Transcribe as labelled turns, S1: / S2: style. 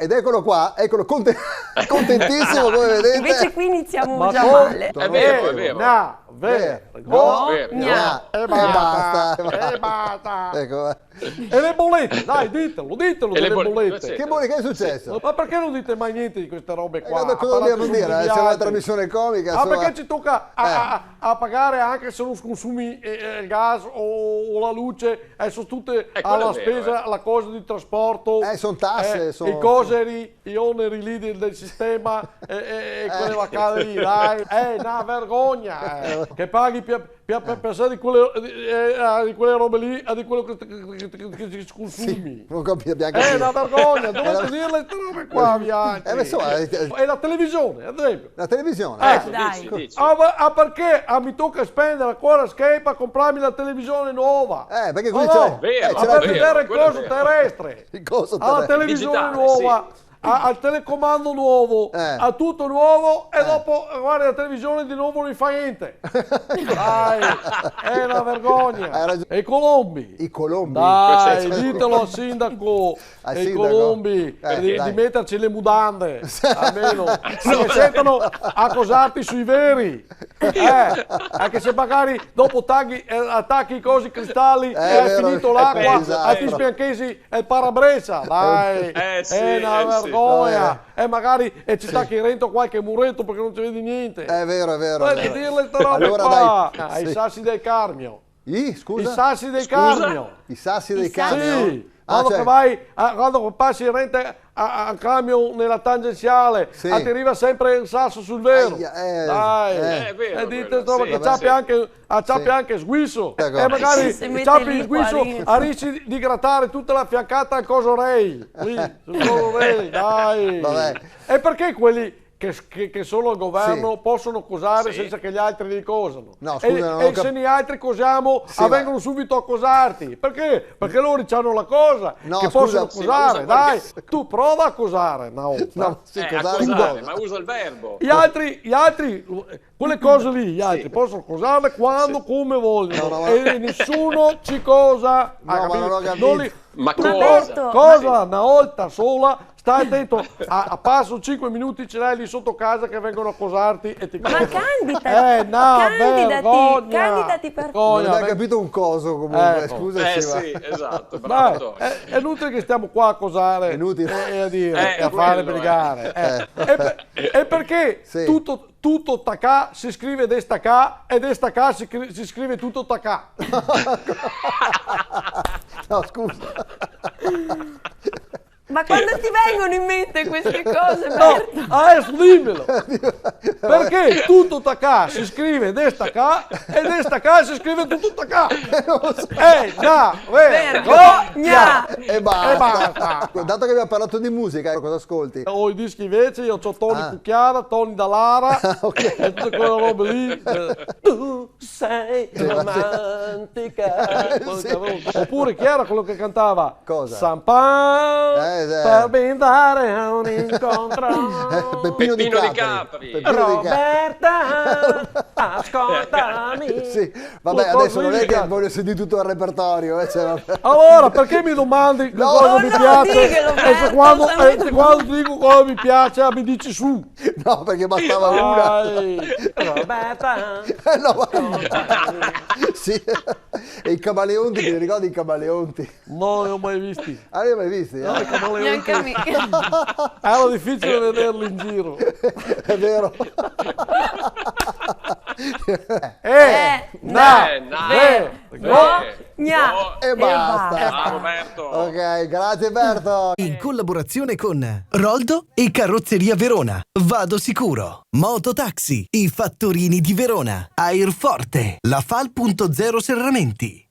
S1: Ed eccolo qua, eccolo, contentissimo come vedete.
S2: Invece qui iniziamo
S3: Ma
S2: già
S3: come?
S2: male.
S4: È vero.
S2: Vergogna.
S1: E basta.
S3: E basta.
S1: Ecco.
S3: E le bollette, dai, ditelo
S4: E le
S3: delle
S4: bollette,
S3: bollette.
S1: Che è successo?
S3: Ma perché non dite mai niente di queste robe qua?
S1: Cosa dobbiamo dire?
S3: Parlate
S1: Siamo
S3: solo
S1: una
S3: di
S1: trasmissione comica.
S3: Ah,
S1: insomma.
S3: perché ci tocca a pagare anche se non consumi il gas o la luce, sono tutte
S4: quello
S3: alla
S4: è vero,
S3: spesa, la cosa di trasporto,
S1: sono tasse,
S3: i coseri, gli oneri lì del sistema e quelle vacate lì, dai, è una vergogna, che paghi per pensare di quelle robe lì a di quello che consumi.
S1: Non capiamo
S3: È una vergogna, dovete dirle queste robe qua, Bianchi.
S1: insomma,
S3: E la televisione, ad esempio.
S1: la televisione.
S2: Dai.
S4: Dici.
S3: Perché mi tocca spendere ancora Skype a comprarmi la televisione nuova?
S1: Perché qui
S3: No,
S1: c'è...
S4: vero,
S3: a
S1: c'è
S3: per vedere il
S4: quello è
S3: coso
S4: vero.
S3: terrestre,
S1: il coso
S3: alla
S1: terrestre.
S3: televisione
S4: Digitale,
S3: nuova, al telecomando nuovo, a tutto nuovo e dopo guardi la televisione di nuovo non fa niente. Dai, è una vergogna.
S1: Hai ragione.
S3: E i colombi?
S1: I colombi.
S3: Dai,
S4: Questo è-
S3: ditelo al sindaco
S1: Al
S3: e ai
S1: sindaco?
S3: colombi di
S1: Dai.
S3: metterci le mudande, almeno, perché sentono accosarti sui veri. Anche se magari dopo attacchi i cosi cristalli e hai
S1: vero,
S3: finito
S1: è
S3: l'acqua,
S1: esatto.
S3: a ti spianchesi e il parabrezza. Dai,
S4: sì,
S3: è una
S4: sì.
S3: vergogna. E magari ci sta chirendo qualche muretto perché non ci vedi niente.
S1: È vero, è vero.
S3: Dovete dirle ste robe
S1: Allora,
S3: qua.
S1: dai,
S3: I
S1: sì.
S3: sassi del Carmio.
S1: I, scusa?
S3: I sassi del
S4: Scusa?
S3: Carmio.
S1: I sassi dei
S2: I
S1: cani.
S3: Sì, quando, che vai, quando passi in rete a cambio nella tangenziale,
S1: Sì.
S3: ti arriva sempre il sasso sul vero.
S1: Aia,
S3: Dai,
S4: è vero
S3: e dite
S4: quello,
S3: insomma,
S4: sì,
S3: che
S4: vabbè,
S3: ciappi
S4: sì.
S3: anche sguisso.
S1: Ecco.
S3: E magari
S2: Si mette
S3: ciappi
S2: lì
S3: il sguisso
S2: farina.
S3: a rischi di grattare tutta la fiancata al coso rei. Lì, sul coso rei, dai.
S1: Vabbè.
S3: E perché quelli che solo il governo
S1: Sì.
S3: possono cosare
S4: Sì.
S3: senza che gli altri li cosano?
S1: No, scusa, non ho
S3: e se noi altri cosiamo,
S1: Sì,
S3: vengono subito a cosarti. Perché? Perché loro hanno la cosa
S1: No,
S3: che
S1: scusa,
S3: possono
S1: sì,
S4: ma
S3: cosare.
S4: usa
S3: Dai,
S4: qualche-
S3: tu prova a cosare una volta.
S1: No, sì,
S4: A
S1: cos'è?
S4: cosare, ma usa il verbo.
S3: Gli altri, quelle cose lì, gli altri possono cosarle quando, come vogliono.
S1: No, no, ma-
S3: E nessuno ci cosa.
S1: No, ma non ho capito.
S3: Non li-
S4: Ma
S3: tu
S4: cosa?
S3: cosa? Una volta sola, stai attento, a passo 5 minuti ce l'hai lì sotto casa che vengono a cosarti e ti
S2: Ma
S3: cosano.
S2: candidati, candidati per
S1: Non
S3: Vergogna,
S1: abbiamo capito un coso comunque,
S3: Ecco.
S1: scusaci. ma-
S4: Sì, esatto, bravo.
S3: Dai, è inutile che stiamo qua a cosare
S1: È inutile.
S3: e a dire e a
S4: quello,
S3: fare brigare. E perché
S1: Sì.
S3: tutto tacà si scrive destacà e destacà si scrive tutto tacà?
S1: No, scusa.
S2: Ma quando ti vengono in mente queste cose,
S3: No,
S2: Berto?
S3: adesso dimmelo. Perché tutto tacà si scrive destacà e destacà si scrive tutto tacà? No,
S2: Vergogna!
S1: E basta. Dato che abbiamo parlato di musica, cosa ascolti?
S3: Ho i dischi invece, io ho Tony Cucchiara, Tony Dallara e tutte quelle robe lì. Tu sei romantica. Oppure chi era quello che cantava?
S1: Cosa?
S3: Sampan per brindare a un incontro.
S1: Peppino di
S4: Peppino di
S1: Capri.
S4: Capri.
S1: Peppino di Capri.
S3: Roberta, ascoltami.
S1: Sì, vabbè, adesso non è che voglio sentire tutto il repertorio. Cioè, vabbè.
S3: Allora, perché mi domandi che cosa mi
S2: no,
S3: piace?
S2: diglielo,
S3: E se
S2: Berto,
S3: quando,
S2: stai
S3: quando ti dico cosa mi piace, mi dici su.
S1: No, perché bastava una.
S3: Dai, Roberta.
S1: No, ma... Sì. E i camaleonti, ti ricordi i camaleonti?
S3: Non li ho mai visti.
S1: Ah, li hai mai visti?
S2: Neanche a me.
S3: Era difficile vederli in giro.
S1: È vero.
S2: Vergogna!
S1: E basta.
S4: Bravo Roberto.
S1: Ok, grazie Berto.
S5: In collaborazione con Roldo e Carrozzeria Verona. Vado sicuro. Mototaxi. I Fattorini di Verona. Airforte. La Fal.0 Serramenti.